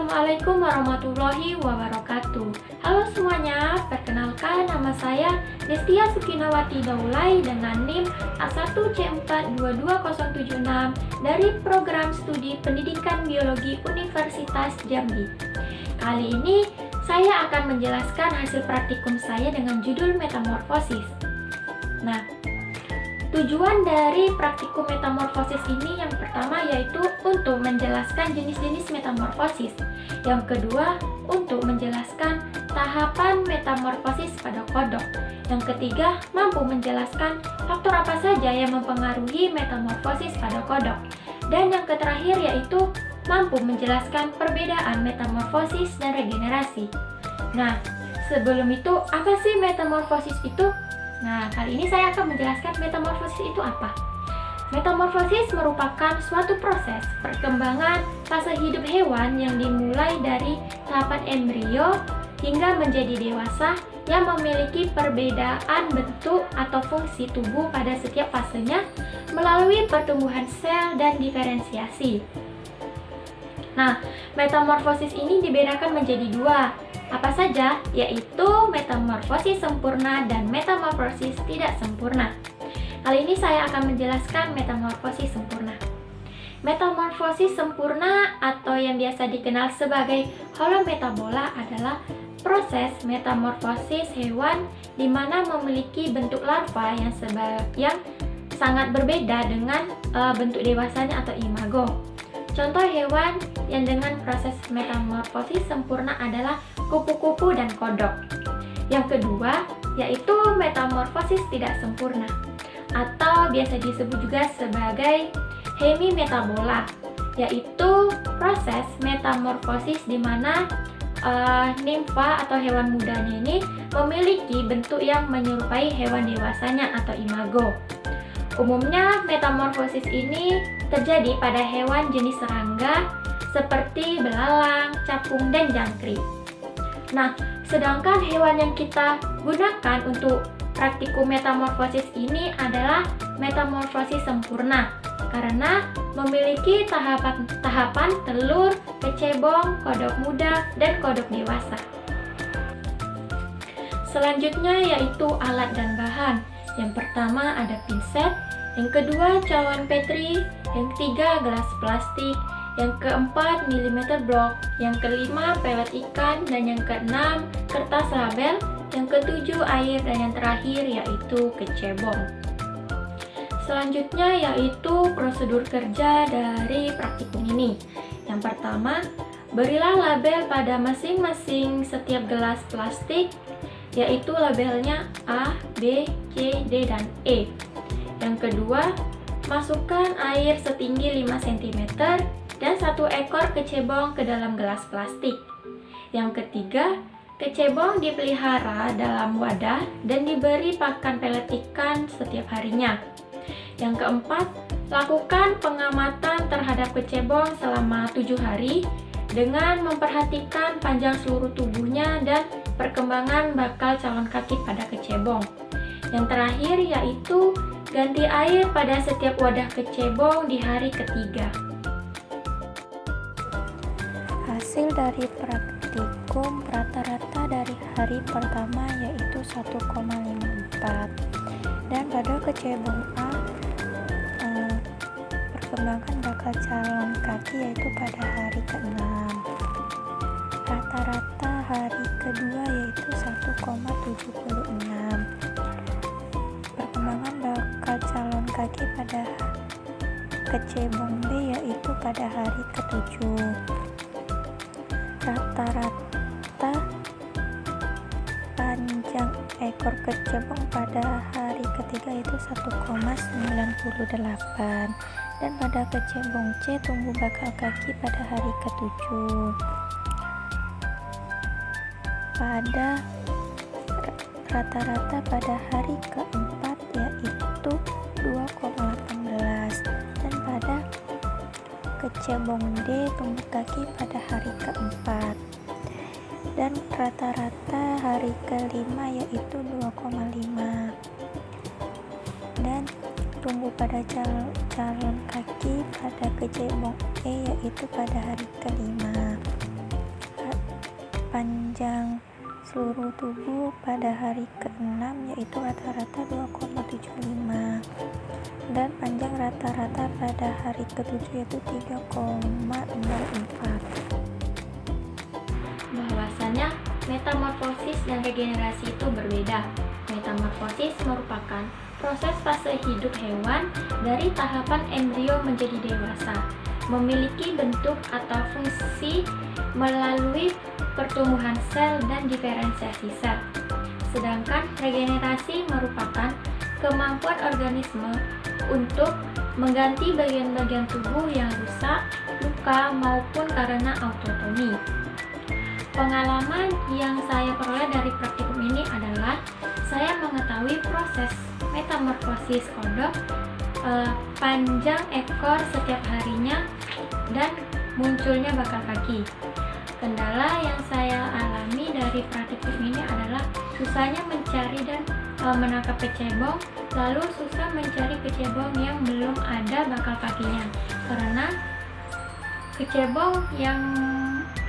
Assalamualaikum warahmatullahi wabarakatuh. Halo semuanya, perkenalkan nama saya Destia Sukinawati Daulay dengan NIM A1C4220076 dari Program Studi Pendidikan Biologi Universitas Jambi. Kali ini saya akan menjelaskan hasil praktikum saya dengan judul metamorfosis. Nah, tujuan dari praktikum metamorfosis ini yang pertama yaitu untuk menjelaskan jenis-jenis metamorfosis. Yang kedua, untuk menjelaskan tahapan metamorfosis pada kodok. Yang ketiga, mampu menjelaskan faktor apa saja yang mempengaruhi metamorfosis pada kodok. Dan yang terakhir yaitu mampu menjelaskan perbedaan metamorfosis dan regenerasi. Nah, sebelum itu, apa sih metamorfosis itu? Nah, kali ini saya akan menjelaskan metamorfosis itu apa. Metamorfosis merupakan suatu proses perkembangan fase hidup hewan yang dimulai dari tahapan embrio hingga menjadi dewasa yang memiliki perbedaan bentuk atau fungsi tubuh pada setiap fasenya melalui pertumbuhan sel dan diferensiasi. Nah, metamorfosis ini dibedakan menjadi dua. Apa saja? Yaitu metamorfosis sempurna dan metamorfosis tidak sempurna. Kali ini saya akan menjelaskan metamorfosis sempurna. Metamorfosis sempurna atau yang biasa dikenal sebagai holometabola adalah proses metamorfosis hewan di mana memiliki bentuk larva yang sangat berbeda dengan bentuk dewasanya atau imago. Contoh hewan yang dengan proses metamorfosis sempurna adalah kupu-kupu dan kodok. Yang kedua, yaitu metamorfosis tidak sempurna atau biasa disebut juga sebagai hemimetabola, yaitu proses metamorfosis di mana nimfa atau hewan mudanya ini memiliki bentuk yang menyerupai hewan dewasanya atau imago. Umumnya metamorfosis ini terjadi pada hewan jenis serangga seperti belalang, capung, dan jangkrik. Nah, sedangkan hewan yang kita gunakan untuk praktikum metamorfosis ini adalah metamorfosis sempurna karena memiliki tahapan telur, kecebong, kodok muda, dan kodok dewasa. Selanjutnya yaitu alat dan bahan. Yang pertama ada pinset, yang kedua cawan petri, yang ketiga gelas plastik, yang keempat milimeter blok, yang kelima pelet ikan, dan yang keenam kertas label, yang ketujuh air, dan yang terakhir yaitu kecebong. Selanjutnya yaitu prosedur kerja dari praktikum ini. Yang pertama, berilah label pada masing-masing setiap gelas plastik, yaitu labelnya A, B, C, D, dan E. Yang kedua, masukkan air setinggi 5 cm dan 1 ekor kecebong ke dalam gelas plastik. Yang ketiga, kecebong dipelihara dalam wadah dan diberi pakan pelet ikan setiap harinya. Yang keempat, lakukan pengamatan terhadap kecebong selama 7 hari dengan memperhatikan panjang seluruh tubuhnya dan perkembangan bakal calon kaki pada kecebong. Yang terakhir yaitu ganti air pada setiap wadah kecebong di hari ketiga. Hasil dari praktikum rata-rata dari hari pertama yaitu 1,54 dan pada kecebong A perkembangan bakal calon kaki yaitu pada hari ke-6. Rata-rata hari kedua yaitu 1,76. Perkembangan bakal calon kaki pada kecebong B yaitu pada hari ke-7. Rata-rata panjang ekor kecebong pada hari ketiga yaitu 1,98 dan pada kecebong C tumbuh bakal kaki pada hari ke-7. Pada rata-rata pada hari keempat yaitu 2,18 dan pada kecebong D tumbuh kaki pada hari keempat dan rata-rata hari kelima yaitu 2,5 dan tumbuh pada calon kaki pada kecebong E yaitu pada hari kelima. panjang seluruh tubuh pada hari ke-6 yaitu rata-rata 2,75, dan panjang rata-rata pada hari ke-7 yaitu 3,04. Bahwasanya metamorfosis dan regenerasi itu berbeda. Metamorfosis merupakan proses fase hidup hewan dari tahapan embrio menjadi dewasa, memiliki bentuk atau fungsi melalui pertumbuhan sel dan diferensiasi sel. Sedangkan regenerasi merupakan kemampuan organisme untuk mengganti bagian-bagian tubuh yang rusak, luka, maupun karena autotomi. Pengalaman yang saya peroleh dari praktikum ini adalah saya mengetahui proses metamorfosis kodok, panjang ekor setiap harinya, dan munculnya bakal kaki. Kendala yang saya alami dari praktikum ini adalah susahnya mencari dan menangkap kecebong, lalu susah mencari kecebong yang belum ada bakal kakinya, karena kecebong yang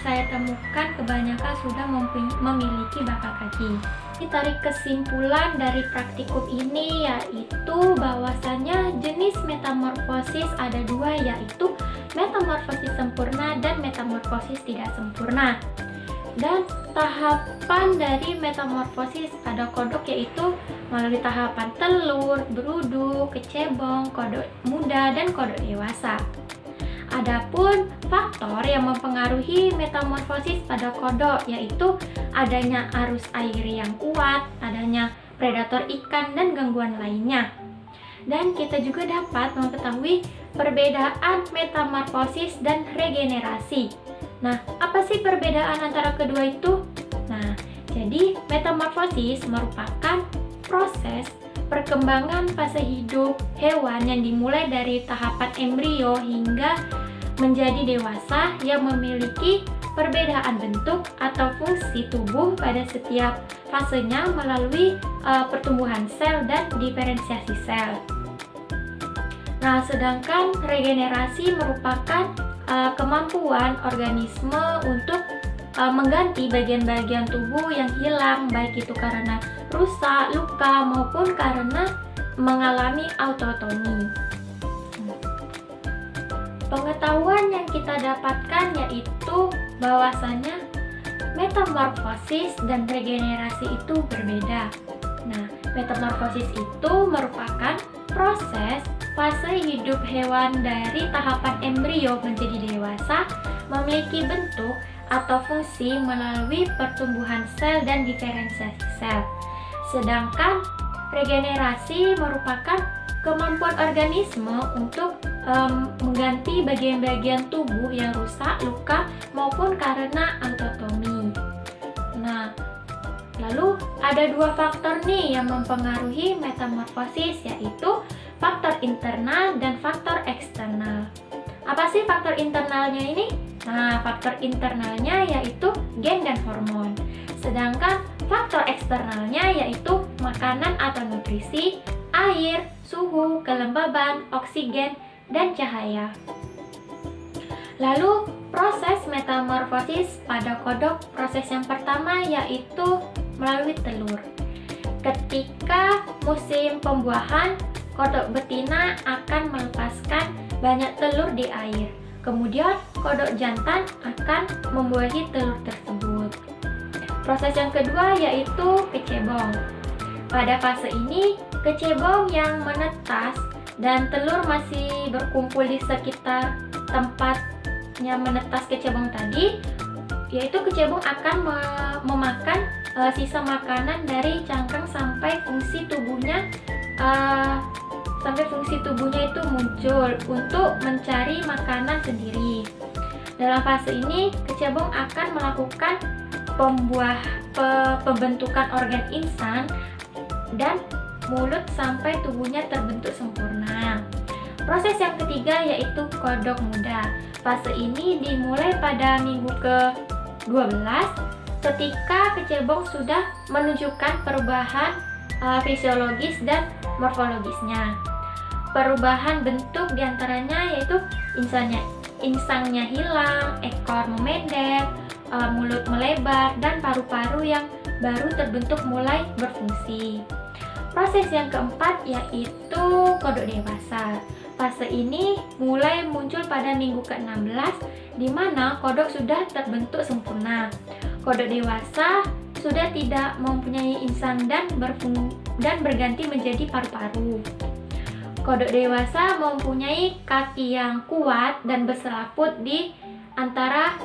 saya temukan kebanyakan sudah memiliki bakal kaki. Tarik kesimpulan dari praktikum ini yaitu bahwasannya jenis metamorfosis ada dua, yaitu metamorfosis sempurna dan metamorfosis tidak sempurna. Dan tahapan dari metamorfosis pada kodok yaitu melalui tahapan telur, berudu, kecebong, kodok muda, dan kodok dewasa. Adapun faktor yang mempengaruhi metamorfosis pada kodok yaitu adanya arus air yang kuat, adanya predator ikan, dan gangguan lainnya. Dan kita juga dapat mengetahui perbedaan metamorfosis dan regenerasi. Nah, apa sih perbedaan antara kedua itu? Nah, jadi metamorfosis merupakan proses perkembangan fase hidup hewan yang dimulai dari tahapan embrio hingga menjadi dewasa yang memiliki perbedaan bentuk atau fungsi tubuh pada setiap fasenya melalui pertumbuhan sel dan diferensiasi sel. Nah, sedangkan regenerasi merupakan kemampuan organisme untuk mengganti bagian-bagian tubuh yang hilang, baik itu karena rusak, luka, maupun karena mengalami autotomi. Pengetahuan yang kita dapatkan yaitu bahwasannya metamorfosis dan regenerasi itu berbeda. Nah, metamorfosis itu merupakan proses fase hidup hewan dari tahapan embrio menjadi dewasa, memiliki bentuk atau fungsi melalui pertumbuhan sel dan diferensiasi sel. Sedangkan regenerasi merupakan kemampuan organisme untuk mengganti bagian-bagian tubuh yang rusak, luka, maupun karena autotomi. Nah, lalu ada dua faktor nih yang mempengaruhi metamorfosis, yaitu faktor internal dan faktor eksternal. Apa sih faktor internalnya ini? Nah, faktor internalnya yaitu gen dan hormon. Sedangkan faktor eksternalnya yaitu makanan atau nutrisi, air, suhu, kelembaban, oksigen, dan cahaya. Lalu proses metamorfosis pada kodok, proses yang pertama yaitu melalui telur. Ketika musim pembuahan, kodok betina akan melepaskan banyak telur di air. Kemudian kodok jantan akan membuahi telur tersebut. Proses yang kedua yaitu kecebong. Pada fase ini, kecebong yang menetas dan telur masih berkumpul di sekitar tempatnya menetas kecebong tadi, yaitu kecebong akan memakan sisa makanan dari cangkang sampai fungsi tubuhnya itu muncul untuk mencari makanan sendiri. Dalam fase ini, kecebong akan melakukan pembentukan organ insang dan mulut sampai tubuhnya terbentuk sempurna. Proses yang ketiga yaitu kodok muda. Fase ini dimulai pada minggu ke-12 ketika kecebong sudah menunjukkan perubahan fisiologis dan morfologisnya. Perubahan bentuk diantaranya yaitu insangnya hilang, ekor memendek, mulut melebar, dan paru-paru yang baru terbentuk mulai berfungsi. Proses yang keempat yaitu kodok dewasa. Fase ini mulai muncul pada minggu ke-16, di mana kodok sudah terbentuk sempurna. Kodok dewasa sudah tidak mempunyai insang dan berganti menjadi paru-paru. Kodok dewasa mempunyai kaki yang kuat dan berselaput di antara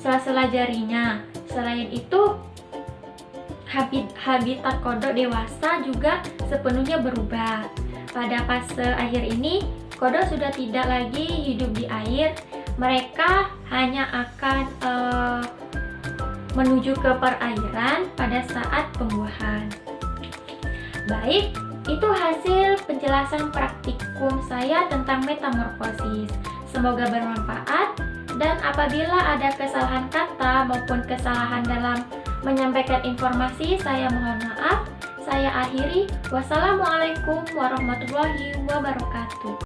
sela-sela jarinya. Selain itu, habitat kodok dewasa juga sepenuhnya berubah. Pada fase akhir ini, kodok sudah tidak lagi hidup di air. Mereka hanya akan menuju ke perairan pada saat pembuahan. Baik, itu hasil penjelasan praktikum saya tentang metamorfosis. Semoga bermanfaat, dan apabila ada kesalahan kata maupun kesalahan dalam menyampaikan informasi, saya mohon maaf. Saya akhiri. Wassalamualaikum warahmatullahi wabarakatuh.